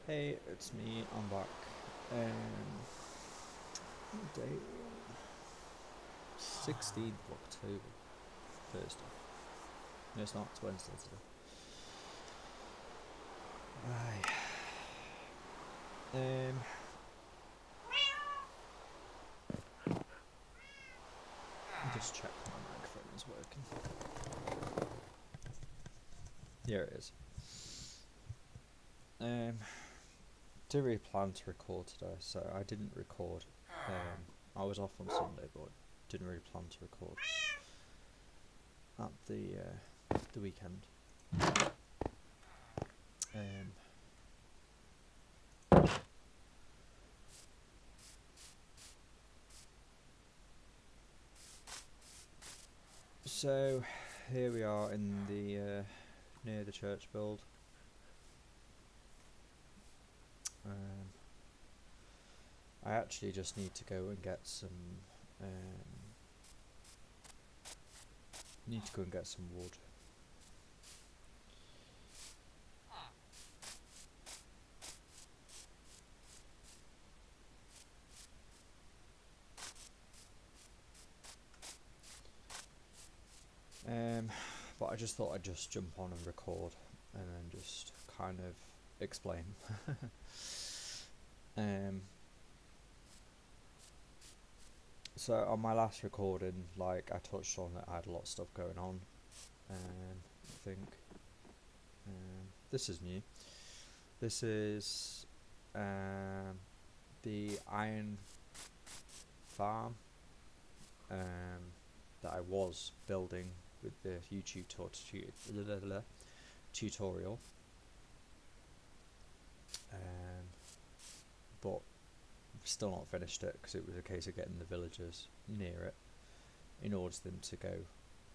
Hey, it's me. I'm back. Day 16th of October, Thursday. No, it's not. It's Wednesday today. Right. Um, just check my microphone is working. Here it is. Didn't really plan to record today, so I didn't record. I was off on Sunday, but didn't really plan to record at the weekend. Um, so here we are in the near the church build. Um, I actually just need to go and get some. Um, need to go and get some wood. Um, but I just thought I'd just jump on and record, and then just kind of explain. um, so on my last recording, like I touched on that I had a lot of stuff going on. I think this is new. This is the iron farm that I was building with the YouTube tutorial, but still not finished it because it was a case of getting the villagers near it in order for them to go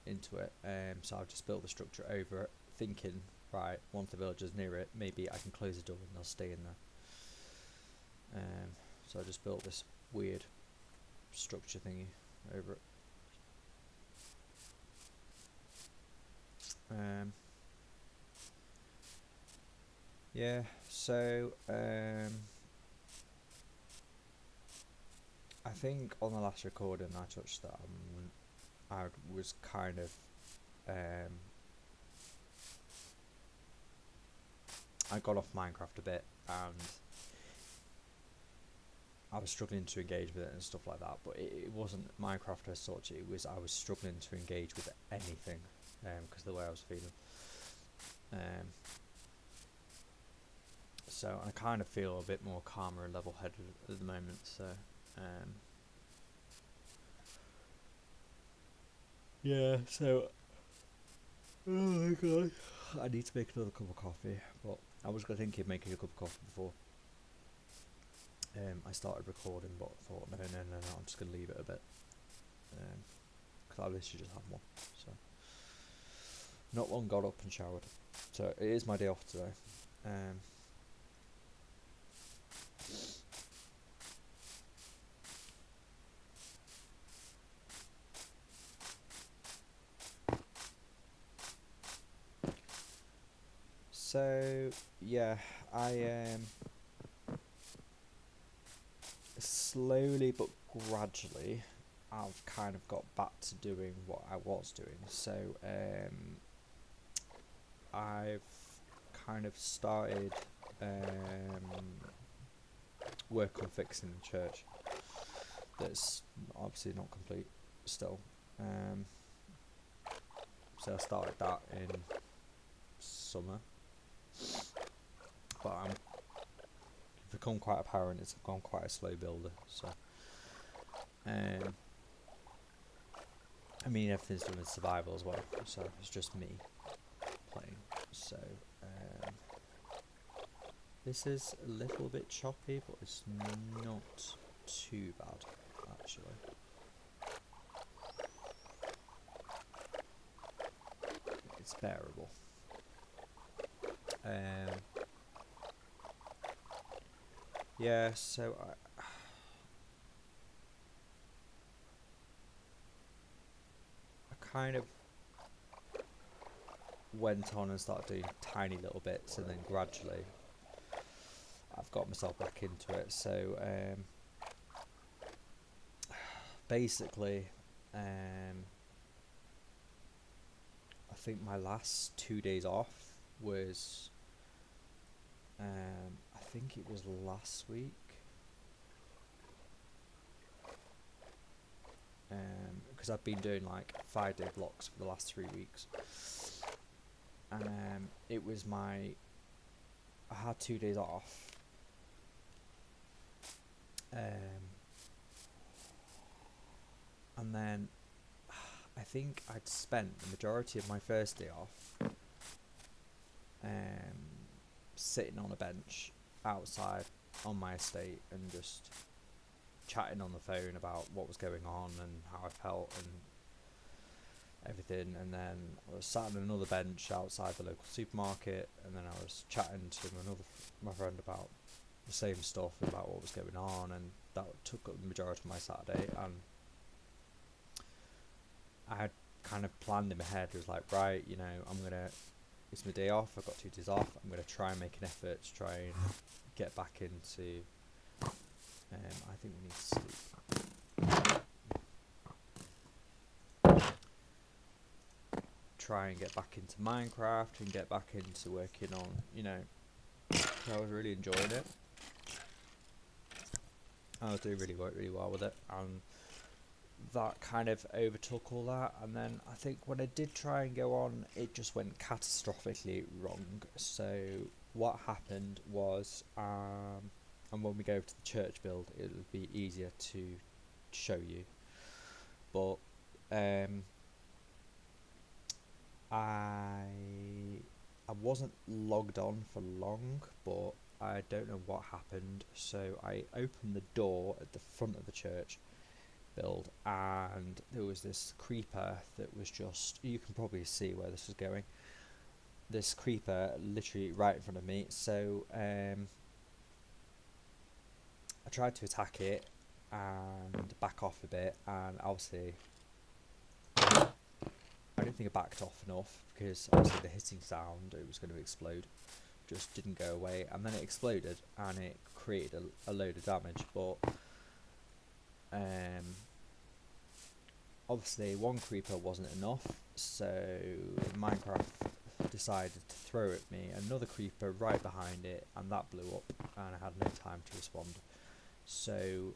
into it. So I've just built the structure over it, thinking, right, once the villagers near it, maybe I can close the door and they'll stay in there. So I just built this weird structure thingy over it. Yeah, so I think on the last recording I touched that I was kind of I got off Minecraft a bit and I was struggling to engage with it and stuff like that, but it wasn't Minecraft as such. It was I was struggling to engage with anything because of the way I was feeling. So I kind of feel a bit more calmer and level-headed at the moment. So yeah. So oh my god, I need to make another cup of coffee. But I was thinking of making a cup of coffee before I started recording, but I thought no, I'm just gonna leave it a bit because I literally just had one. So not long got up and showered. So it is my day off today. Um, so yeah, I slowly but gradually I've kind of got back to doing what I was doing. So I've kind of started work on fixing the church. That's obviously not complete still. Um, so I started that in summer, but I'm become quite apparent it's gone quite a slow builder. So I mean everything's done in survival as well. So it's just me playing. So this is a little bit choppy, but it's not too bad actually. It's bearable. Um, yeah, so I kind of went on and started doing tiny little bits, and then gradually I've got myself back into it. So basically, I think my last 2 days off was, I think it was last week. Because I've been doing like 5-day blocks for the last 3 weeks, and it was I had 2 days off, and then I think I'd spent the majority of my first day off sitting on a bench outside on my estate and just chatting on the phone about what was going on and how I felt and everything. And then I was sat on another bench outside the local supermarket, and then I was chatting to my friend about the same stuff, about what was going on, and that took up the majority of my Saturday. And I had kind of planned in my head, it was like, right, it's my day off, I've got 2 days off, I'm going to try and make an effort to try and get back into, I think we need to sleep. Try and get back into Minecraft and get back into working on, I was really enjoying it. I was doing really well with it, and that kind of overtook all that. And then I think when I did try and go on, it just went catastrophically wrong. So what happened was, and when we go to the church build, it would be easier to show you, but I wasn't logged on for long, but I don't know what happened. So I opened the door at the front of the church build, and there was this creeper that was just, you can probably see where this is going, this creeper literally right in front of me. So I tried to attack it and back off a bit, and obviously I don't think I backed off enough, because obviously the hitting sound, it was going to explode, just didn't go away, and then it exploded and it created a load of damage. But obviously one creeper wasn't enough, so Minecraft decided to throw at me another creeper right behind it, and that blew up, and I had no time to respond. So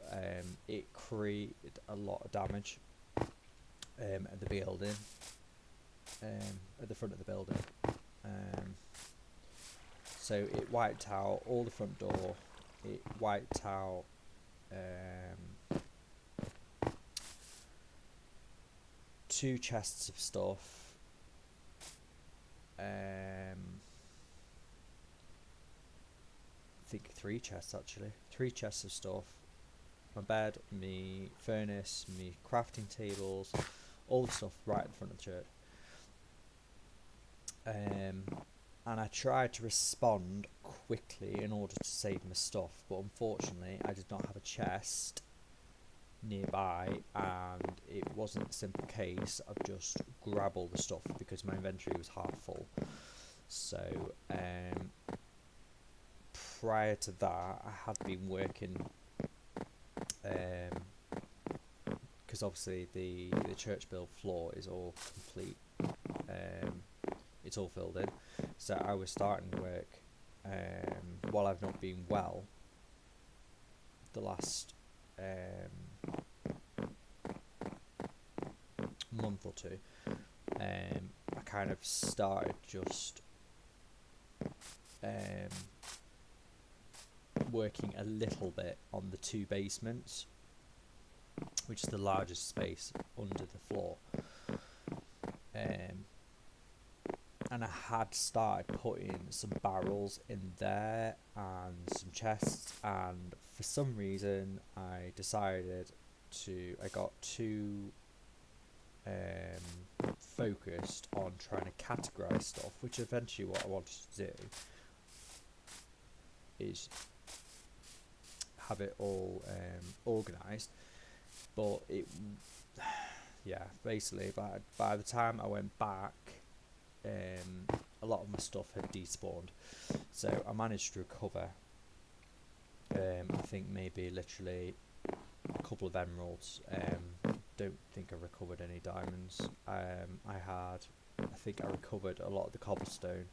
it created a lot of damage at the building, at the front of the building. So it wiped out all the front door, it wiped out two chests of stuff, I think 3 chests actually, 3 chests of stuff, my bed, me furnace, me crafting tables, all the stuff right in front of the church. And I tried to respond quickly in order to save my stuff, but unfortunately I did not have a chest nearby, and it wasn't a simple case of just grab all the stuff, because my inventory was half full. So prior to that, I had been working, because obviously the church build floor is all complete, it's all filled in, so I was starting work while I've not been well the last month or two. I kind of started just working a little bit on the 2 basements, which is the largest space under the floor, and I had started putting some barrels in there and some chests, and for some reason I decided I got too focused on trying to categorize stuff, which eventually what I wanted to do is have it all organized. But basically by the time I went back, a lot of my stuff had despawned, so I managed to recover I think maybe literally a couple of emeralds. Don't think I recovered any diamonds. I think I recovered a lot of the cobblestone.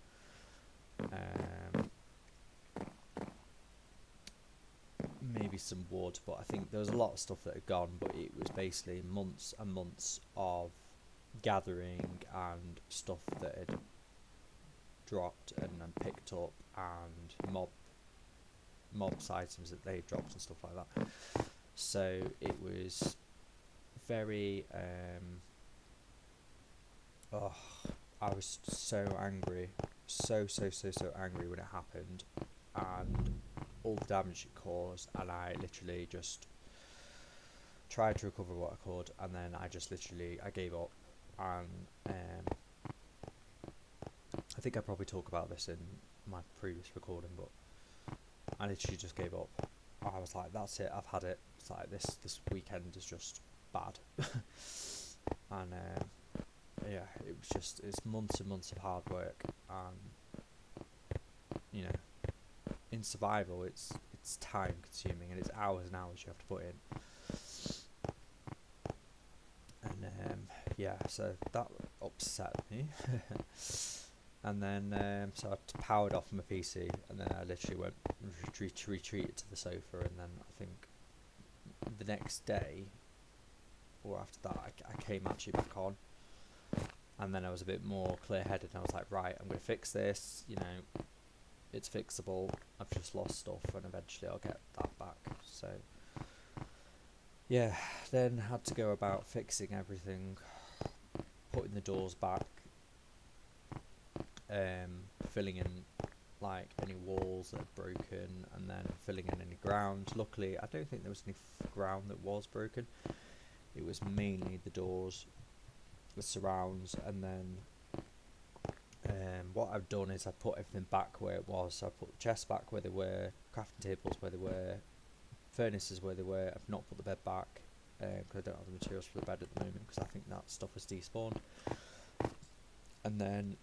Maybe some wood, but I think there was a lot of stuff that had gone, but it was basically months and months of gathering and stuff that had dropped and picked up, and mobs items that they dropped and stuff like that. So it was very I was so angry, so angry when it happened, and all the damage it caused, and I literally just tried to recover what I could, and then I gave up. And I think I probably talk about this in my previous recording, but I literally just gave up. I was like, that's it, I've had it. It's like this weekend is just bad. And yeah, it's months and months of hard work, and you know, in survival it's time consuming, and it's hours and hours you have to put in. And yeah, so that upset me. And then so I powered off my PC, and then I literally went retreated to the sofa, and then I think the next day or after that I came actually back on, and then I was a bit more clear-headed, and I was like, right, I'm going to fix this, you know, it's fixable, I've just lost stuff, and eventually I'll get that back. So yeah, then had to go about fixing everything, putting the doors back, filling in like any walls that had broken, and then filling in any ground. Luckily, I don't think there was any ground that was broken. It was mainly the doors, the surrounds, and then what I've done is I put everything back where it was. So I put the chests back where they were, crafting tables where they were, furnaces where they were. I've not put the bed back because I don't have the materials for the bed at the moment, because I think that stuff has despawned. And then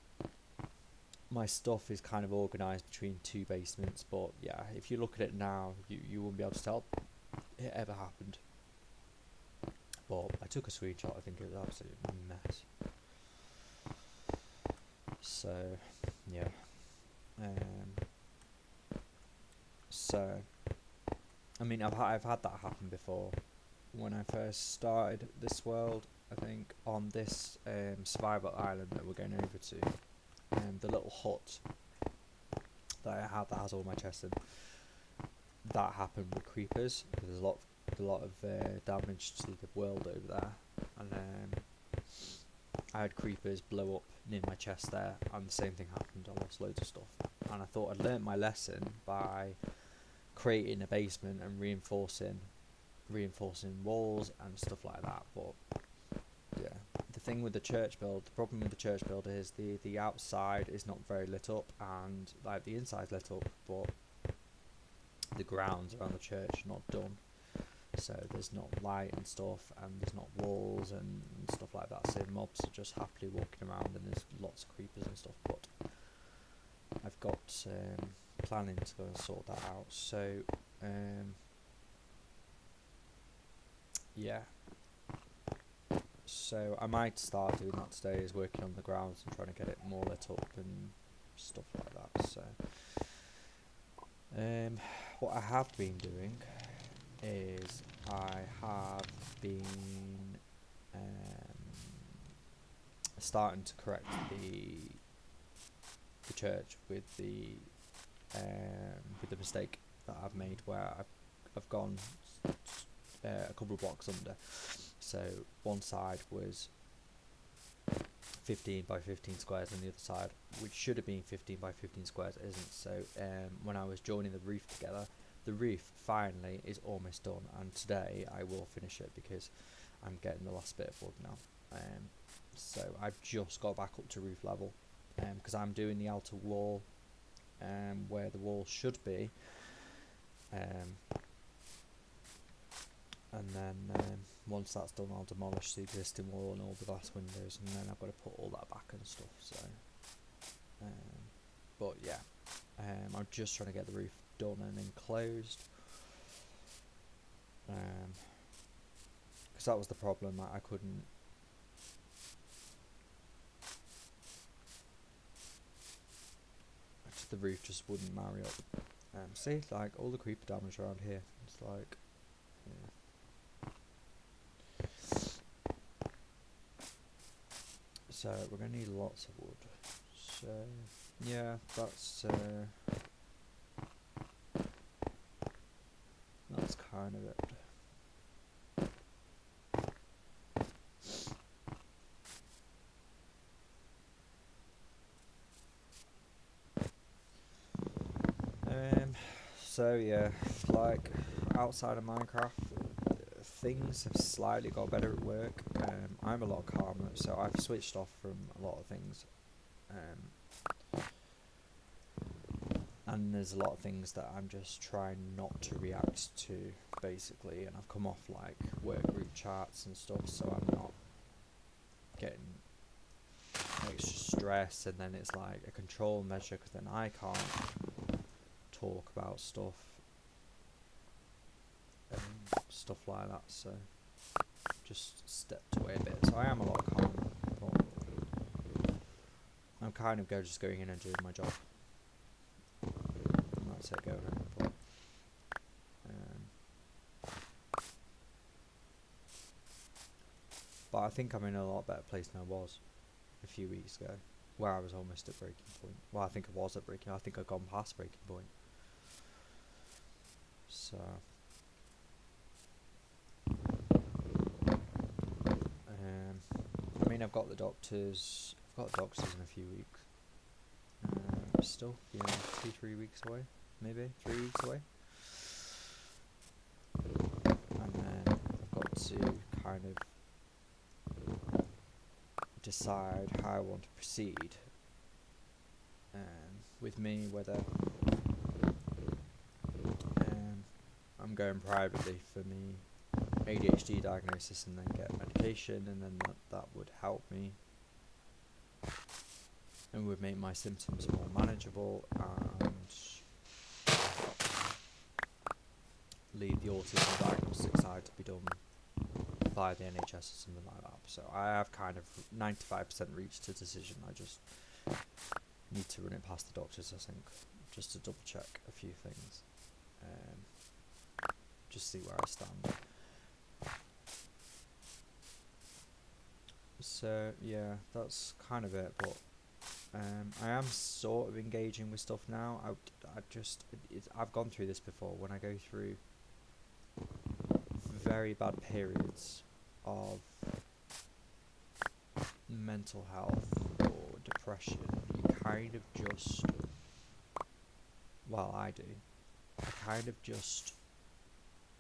my stuff is kind of organised between two basements, but yeah, if you look at it now, you won't be able to tell it ever happened. But I took a screenshot. I think it was an absolute mess. So yeah, so I mean, I've had that happen before. When I first started this world, I think on this survival island that we're going over to, the little hut that I had that has all my chests in, that happened with creepers. There's a lot of damage to the world over there, and I had creepers blow up near my chest there, and the same thing happened. I lost loads of stuff, and I thought I'd learnt my lesson by creating a basement and reinforcing walls and stuff like that. But yeah, the thing with the church build, the problem with the church build is the outside is not very lit up, and like the inside's lit up, but the grounds around the church are not done. So there's not light and stuff, and there's not walls and stuff like that. So mobs are just happily walking around, and there's lots of creepers and stuff. But I've got planning to go and sort that out. So yeah. So I might start doing that today, is working on the grounds and trying to get it more lit up and stuff like that. So what I have been doing is I have been starting to correct the church with the mistake that I've made, where I've gone a couple of blocks under. So one side was 15 by 15 squares, and the other side, which should have been 15 by 15 squares, isn't. So when I was joining the roof together, the roof finally is almost done, and today I will finish it because I'm getting the last bit of wood now. So I've just got back up to roof level, because I'm doing the outer wall where the wall should be, and then once that's done, I'll demolish the existing wall and all the glass windows, and then I've got to put all that back and stuff. So but yeah, I'm just trying to get the roof done and enclosed, Because that was the problem. I couldn't. The roof just wouldn't marry up. See, like all the creeper damage around here. It's like, yeah. So we're gonna need lots of wood. So yeah, that's kind of it. So yeah, like outside of Minecraft, things have slightly got better at work. I'm a lot calmer, so I've switched off from a lot of things. And there's a lot of things that I'm just trying not to react to, basically, and I've come off like work group chats and stuff, so I'm not getting extra stress, and then it's like a control measure, because then I can't talk about stuff and stuff like that, so just stepped away a bit. So I am a lot calmer, but I'm kind of just going in and doing my job. And that's it, going in. But I think I'm in a lot better place than I was a few weeks ago, where I was almost at breaking point. Well, I think I was at breaking. I think I've gone past breaking point. So I mean, I've got the doctors. I've got doctors in a few weeks. Still, 2-3 weeks away, maybe 3 weeks away. And then I've got to kind of decide how I want to proceed. With me, whether I'm going privately for me ADHD diagnosis and then get medication, and then that would help me and would make my symptoms more manageable, and leave the autism diagnostic side to be done via the NHS or something like that. So I have kind of 95% reached a decision. I just need to run it past the doctors, I think, just to double check a few things, just see where I stand. So yeah, that's kind of it. But I am sort of engaging with stuff now. I've gone through this before. When I go through very bad periods of mental health or depression, you kind of just, well, I do, I kind of just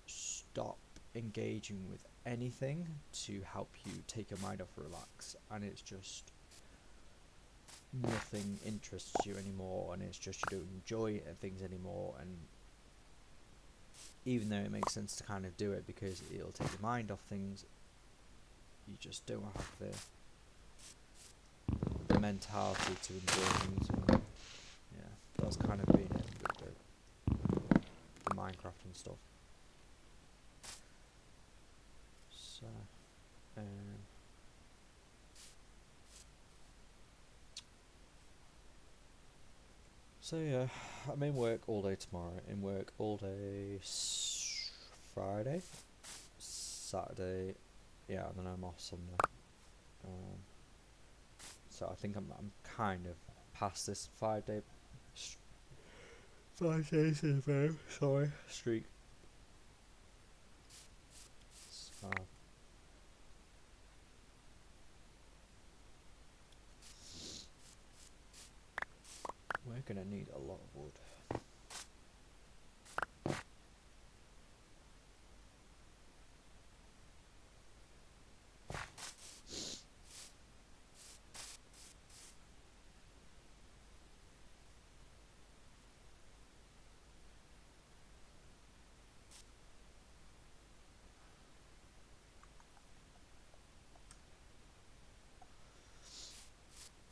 stop engaging with anything to help you take your mind off, relax, and it's just nothing interests you anymore, and it's just you don't enjoy things anymore. And even though it makes sense to kind of do it because it'll take your mind off things, you just don't have the mentality to enjoy things. And yeah, that's kind of been it with the Minecraft and stuff. So yeah, I'm in work all day tomorrow, in work all day Friday, Saturday, yeah, and then I'm off Sunday. So I think I'm kind of past this 5 days in a row, sorry, streak. So we're gonna need a lot of wood.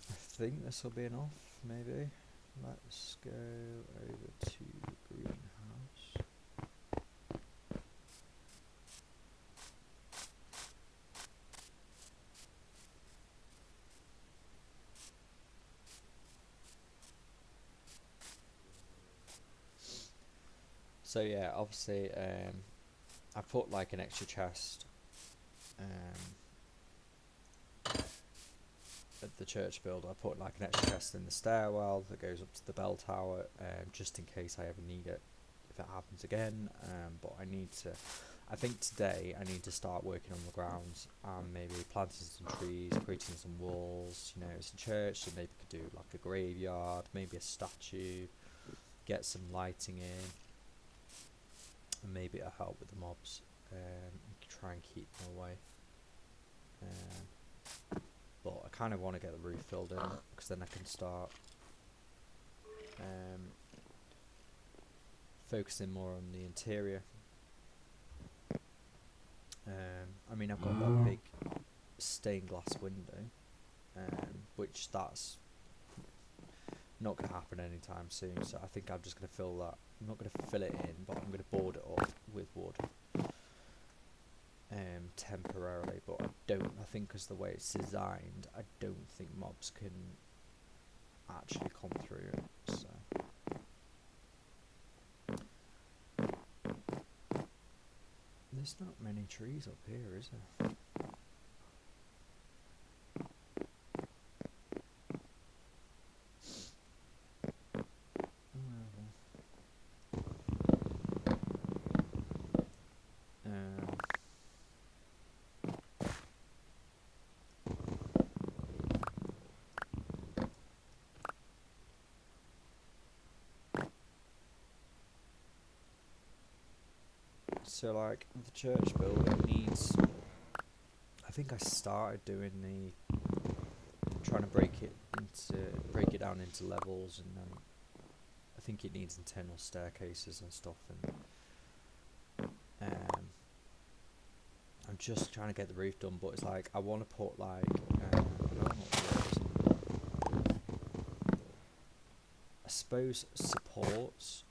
I think this will be enough, maybe. Let's go over to greenhouse. So yeah, obviously, I put like an extra chest um, at the church build. I put like an extra chest in the stairwell that goes up to the bell tower, just in case I ever need it if it happens again. But I need to. I think today I need to start working on the grounds and maybe planting some trees, creating some walls. You know, it's a church, so maybe could do like a graveyard, maybe a statue, get some lighting in, and maybe it'll help with the mobs. Try and keep them away. But I kind of want to get the roof filled in because then I can start focusing more on the interior. I mean, I've got that big stained glass window, which that's not going to happen anytime soon. So I think I'm just going to fill that. I'm not going to fill it in, but I'm going to board it up with wood. Temporarily, but I think because the way it's designed, I don't think mobs can actually come through it, so there's not many trees up here, is there? So like the church building needs, I think I started doing trying to break it down into levels, and then I think it needs internal staircases and stuff, and I'm just trying to get the roof done, but it's like I want to put like I don't know what it is. I suppose supports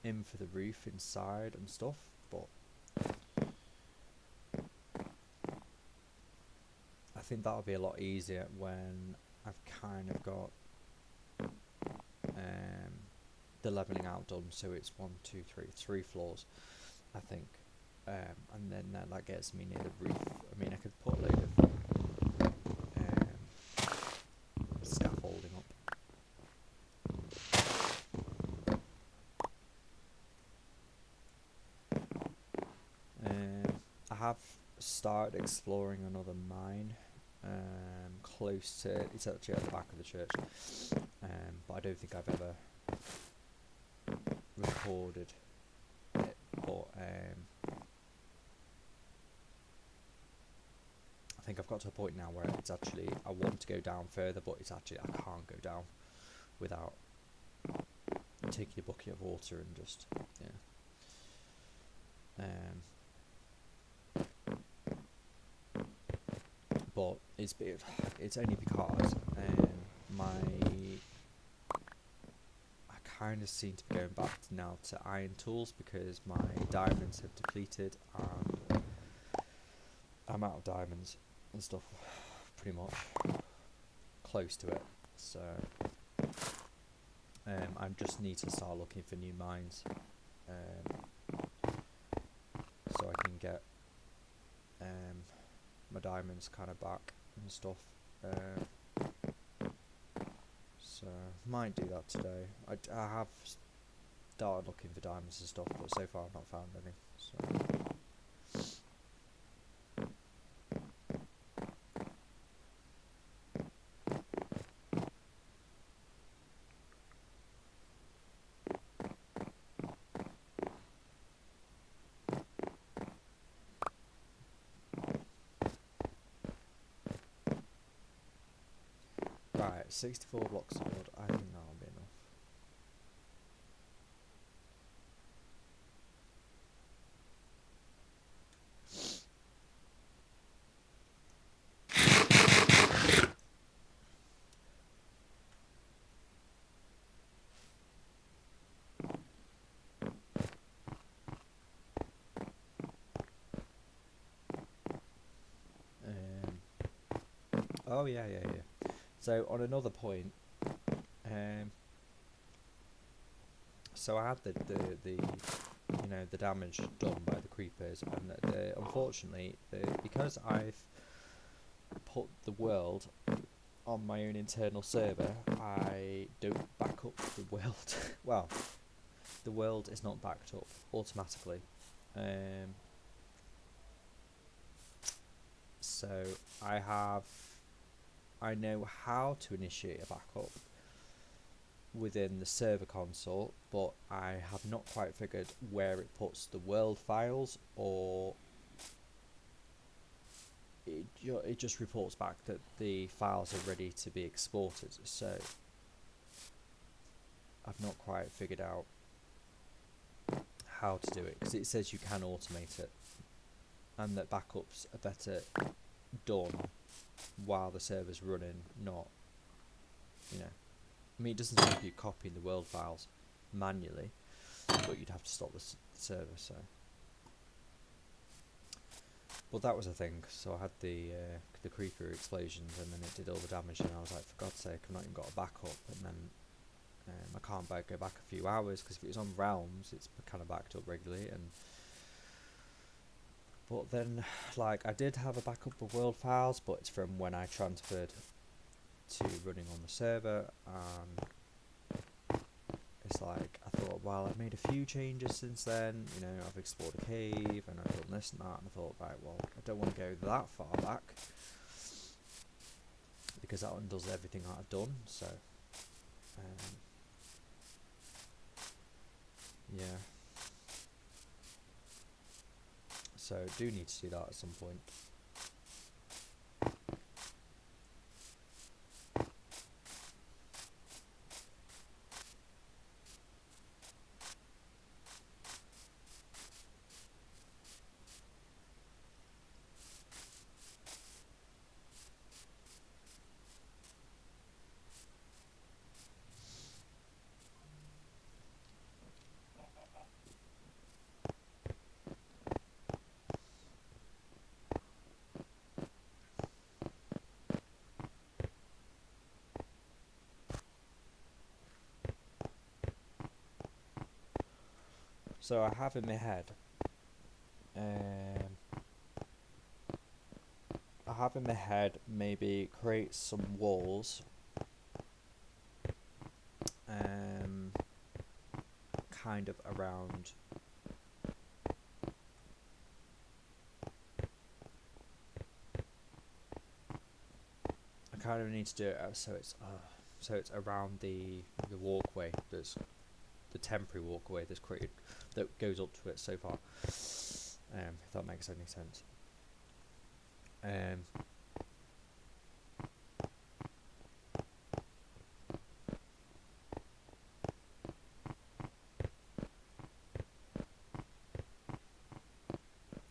in for the roof inside and stuff, but I think that'll be a lot easier when I've kind of got the levelling out done, so it's 3 floors, I think, and then that gets me near the roof. I mean, I could put a load of scaffolding up. I have started exploring another mine close to, it's actually at the back of the church, but I don't think I've ever recorded it, but I think I've got to a point now where it's actually, I want to go down further, but it's actually, I can't go down without taking a bucket of water and just, yeah. But it's only because I kind of seem to be going back now to iron tools because my diamonds have depleted and I'm out of diamonds and stuff, pretty much close to it. So I just need to start looking for new mines, so I can get my diamonds kind of back and stuff. So might do that today. I have started looking for diamonds and stuff, but so far I've not found any. So. Right, 64 blocks of wood, I think that'll be enough. Oh yeah. So on another point, so I had the the damage done by the creepers, and unfortunately, because I've put the world on my own internal server, I don't back up the world. Well, the world is not backed up automatically. So I know how to initiate a backup within the server console, but I have not quite figured where it puts the world files, or it just reports back that the files are ready to be exported. So I've not quite figured out how to do it, because it says you can automate it and that backups are better done while the server's running, not, I mean, it doesn't stop you copying the world files manually, but you'd have to stop the server. So, but that was a thing. So I had the creeper explosions, and then it did all the damage, and I was like, for God's sake, I've not even got a backup. And then I can't go back a few hours, because if it was on Realms, it's kind of backed up regularly. But then, like, I did have a backup of world files, but it's from when I transferred to running on the server, and it's like, I thought, well, I've made a few changes since then, I've explored a cave, and I've done this and that, and I thought, right, well, I don't want to go that far back, because that one does everything that I've done. So yeah, so I do need to do that at some point. So I have in my head, maybe create some walls, kind of around I kind of need to do it so it's around the walkway, that's the temporary walkway that's created, that goes up to it so far, if that makes any sense. I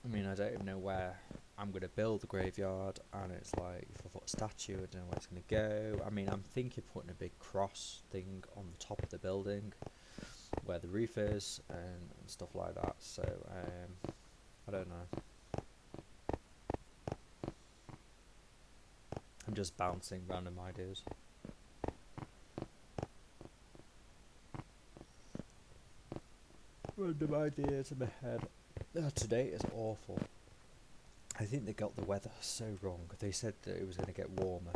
mean, I don't even know where I'm going to build the graveyard, and it's like, if I put a statue, I don't know where it's going to go. I mean, I'm thinking putting a big cross thing on the top of the building where the roof is, and stuff like that. So I don't know. I'm just bouncing random ideas. Random ideas in my head. Today is awful. I think they got the weather so wrong. They said that it was going to get warmer,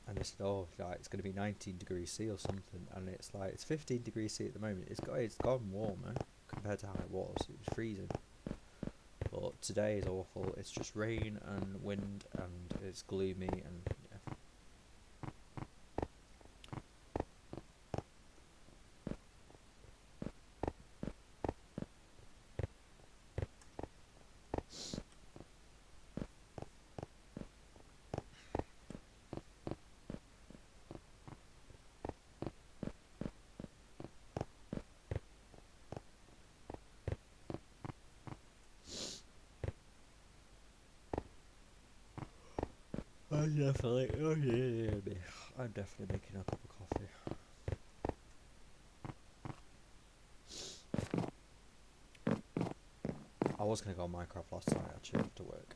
and they said, oh, like, it's going to be 19 degrees C or something, and it's like, it's 15 degrees C at the moment. It's gone warmer compared to how it was. It was freezing. But today is awful. It's just rain and wind, and it's gloomy, and yeah. I'm definitely making a cup of coffee. I was going to go on Minecraft last night, actually, after work.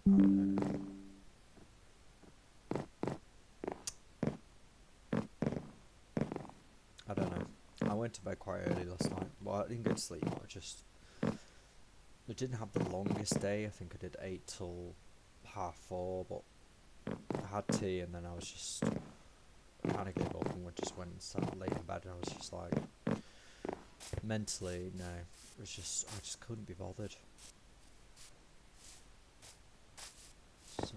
I don't know. I went to bed quite early last night. Well, I didn't get to sleep. I didn't have the longest day. I think I did 8 till 4:30, but I had tea and then I was just kind of gave up and just went and sat late in bed, and I was just like, mentally, no, it was just, I just couldn't be bothered. So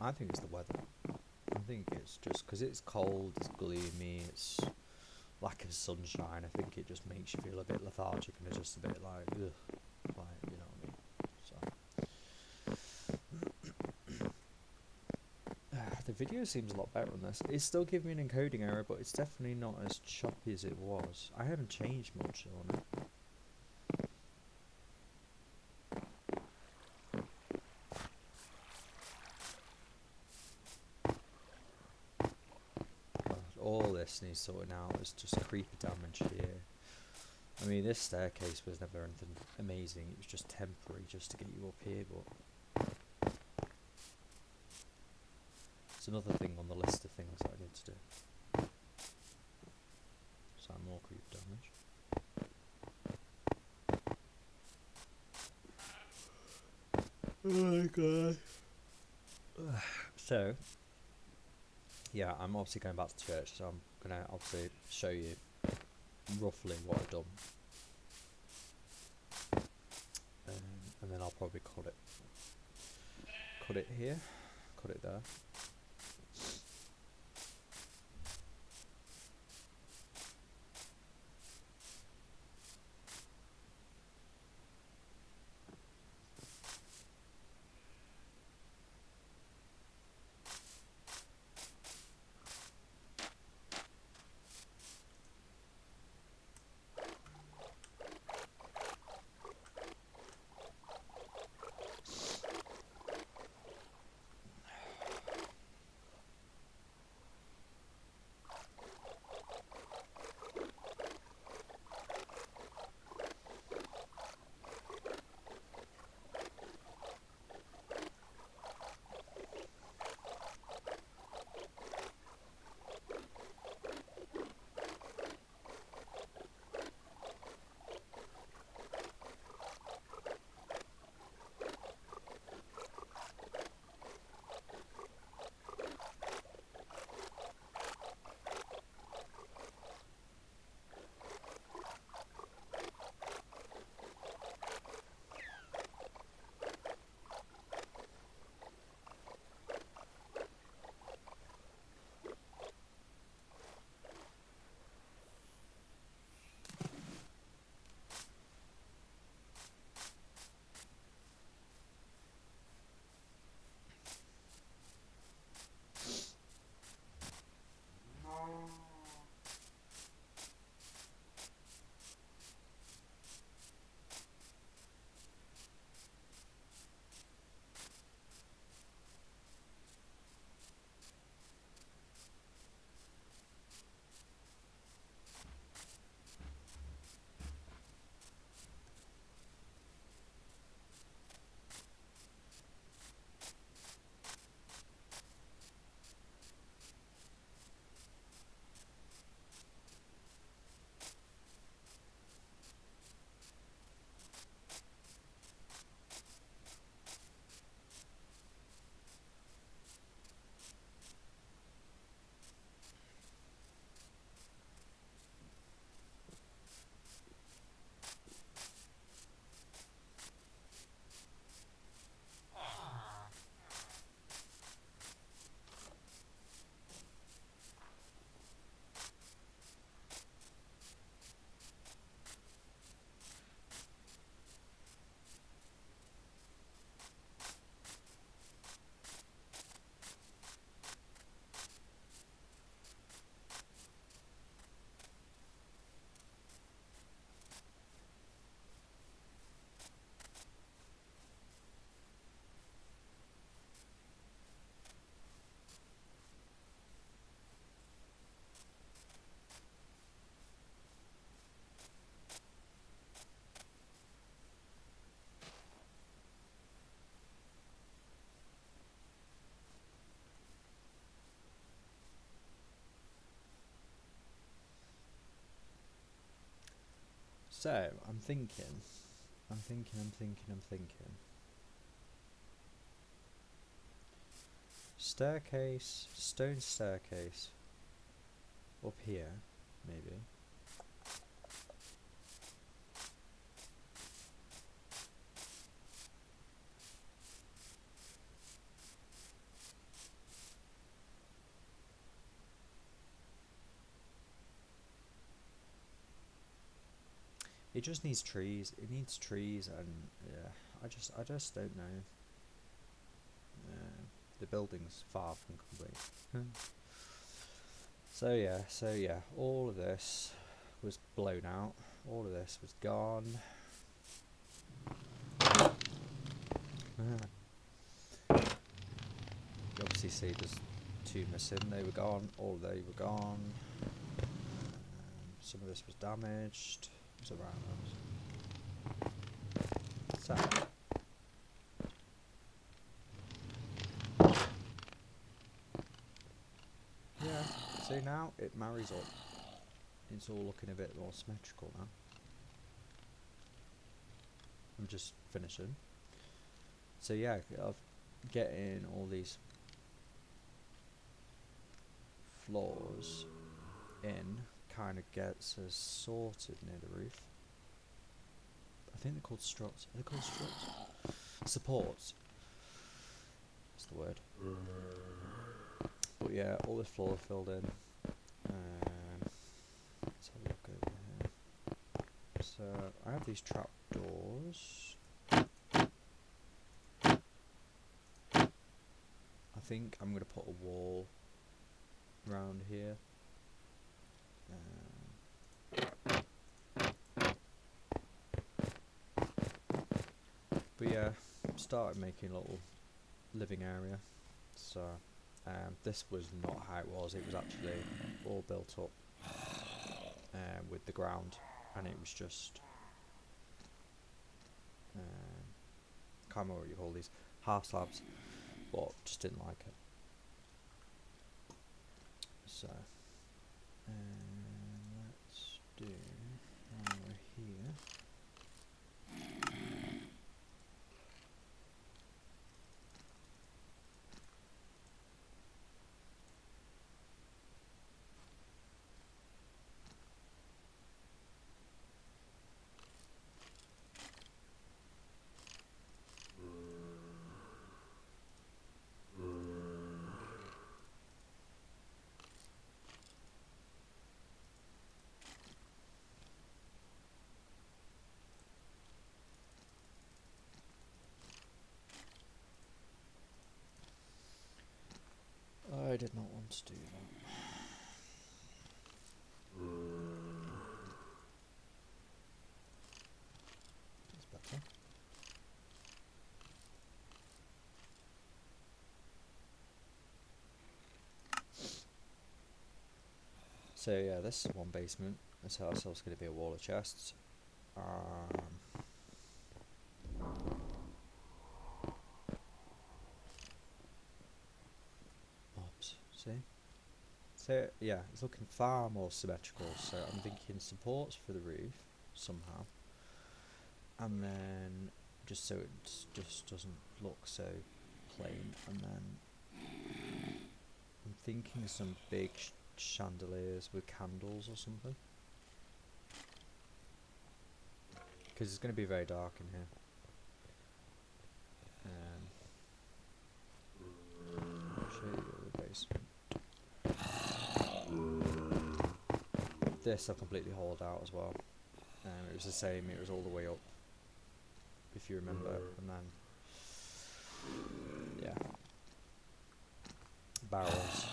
I think it's the weather. I think it's just because it's cold, it's gloomy, it's lack of sunshine. I think it just makes you feel a bit lethargic and it's just a bit like, ugh, like, you know what I mean? So the video seems a lot better on this. It's still giving me an encoding error, but it's definitely not as choppy as it was. I haven't changed much on it. All this needs sorting out. It's just creeper damage here. I mean, this staircase was never anything amazing. It was just temporary, just to get you up here. But it's another thing on the list of things that I need to do. So more creeper damage. Oh my god. So yeah, I'm obviously going back to church, so I'm gonna obviously show you roughly what I've done, and then I'll probably cut it here, cut it there. So I'm thinking. Staircase, stone staircase. Up here, maybe. It just needs trees. It needs trees, and yeah, I just don't know. The building's far from complete. So yeah, all of this was blown out. All of this was gone. You obviously see there's two missing. They were gone. All of they were gone. Some of this was damaged. It was around us. So. Yeah, see now it marries up. It's all looking a bit more symmetrical now. I'm just finishing. So yeah, I've getting all these floors in kind of gets us sorted near the roof. I think they're called struts. Are they called struts? Supports. That's the word. But yeah, all this floor filled in. Let's have a look over here. So I have these trap doors. I think I'm going to put a wall around here. But yeah, started making a little living area. So this was not how it was. It was actually all built up with the ground, and it was just can't remember what you call these, half slabs, but just didn't like it. So let's do while we're here. I did not want to do that. That's better. So yeah, this is one basement. This house is going to be a wall of chests. Oops, see? So yeah, it's looking far more symmetrical. So I'm thinking supports for the roof somehow, and then just so it just doesn't look so plain. And then I'm thinking some big chandeliers with candles or something, because it's going to be very dark in here. I'll show you the basement. This I completely hauled out as well. It was the same, it was all the way up, if you remember, and then yeah, barrels.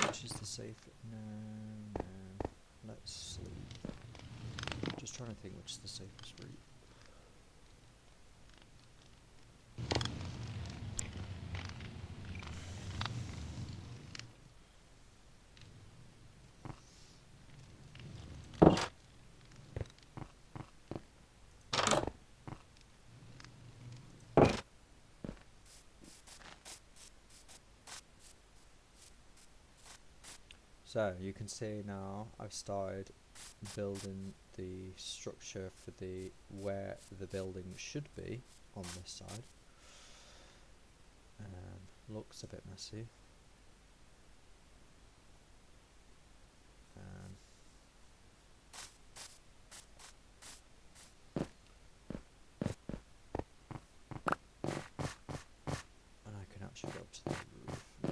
Which is the safe? No. Let's sleep. Just trying to think which is the safest route. So you can see now I've started building the structure for the where the building should be on this side. Looks a bit messy. And I can actually go up to the roof now.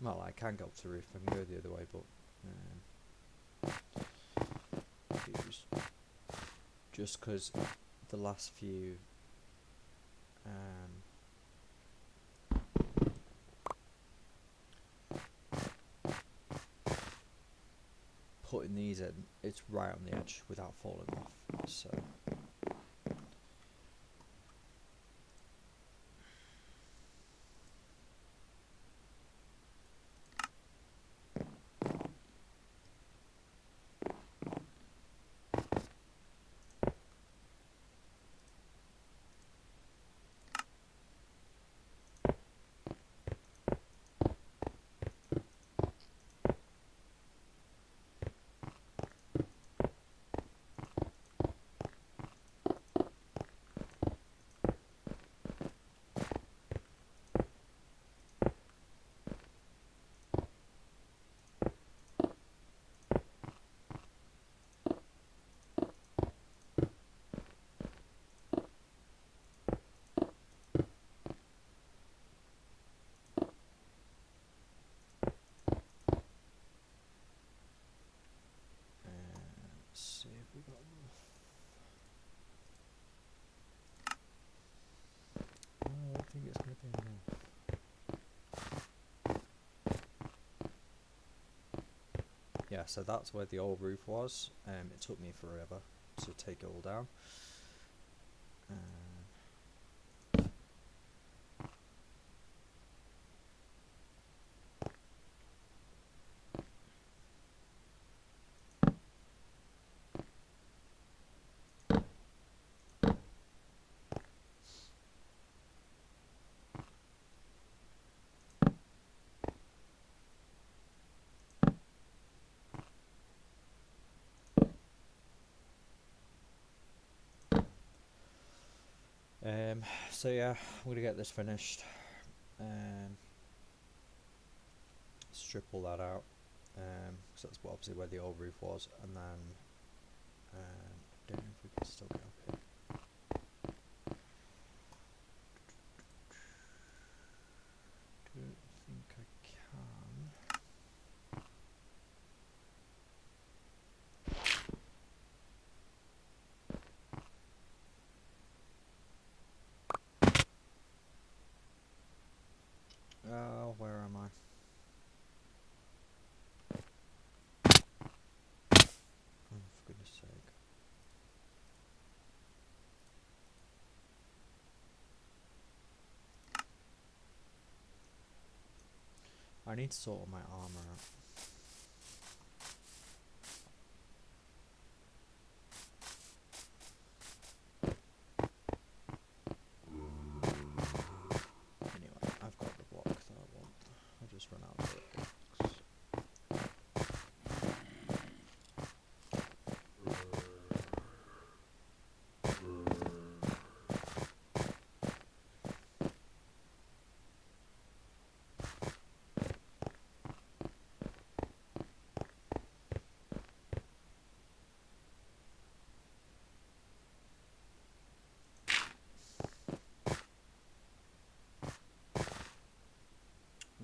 Well, I can go up to the roof, I can go the other way, but it was just because the last few putting these in, it's right on the edge without falling off, so let's see if we got enough. I don't think it's going to be enough. Yeah, so that's where the old roof was. It took me forever to take it all down. So yeah, I'm going to get this finished. Strip all that out, because that's obviously where the old roof was, and then I don't know if we can still get up here. Don't think I can. Oh, where am I? Oh, for goodness sake. I need to sort all my armor out. Anyway, I've got the block that I want. I'll just run out of it.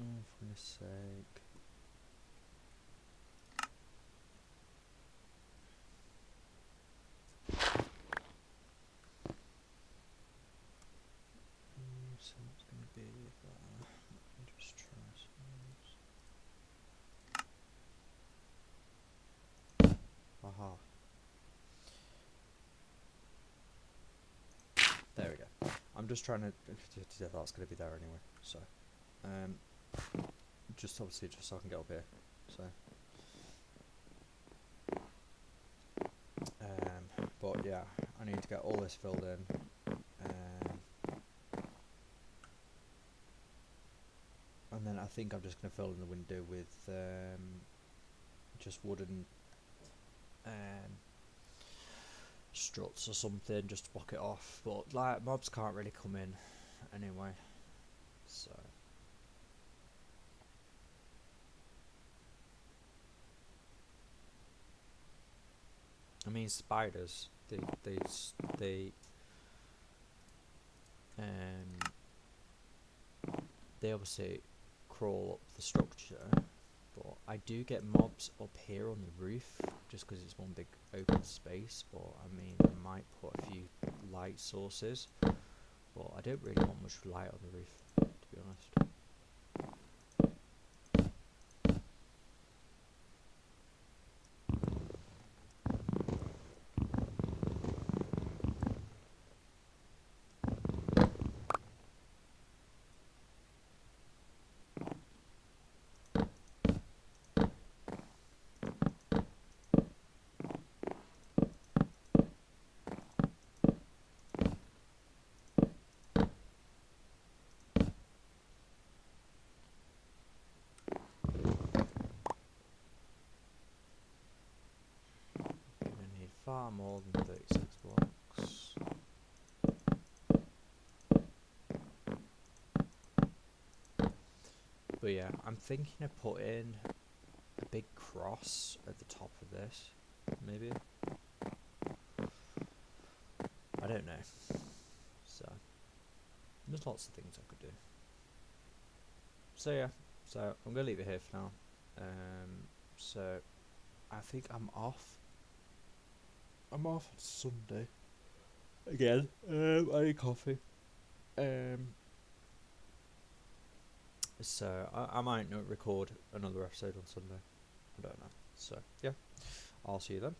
Oh, for goodness sake. So it's going to be there. Let me just try some. Aha. There we go. I'm just trying to. That's going to be there anyway. So, just obviously just so I can get up here. So, but yeah, I need to get all this filled in. and then I think I'm just going to fill in the window with just wooden struts or something just to block it off. But like mobs can't really come in anyway, so. I mean, spiders. They um they obviously crawl up the structure, but I do get mobs up here on the roof just because it's one big open space. But I mean, I might put a few light sources, but I don't really want much light on the roof, to be honest. I need far more than 36 blocks. But yeah, I'm thinking of putting a big cross at the top of this, maybe. I don't know. So there's lots of things I could do. So yeah, so I'm gonna leave it here for now. So I think I'm off. I'm off on Sunday again. I need coffee. So I might not record another episode on Sunday. I don't know. So yeah, I'll see you then.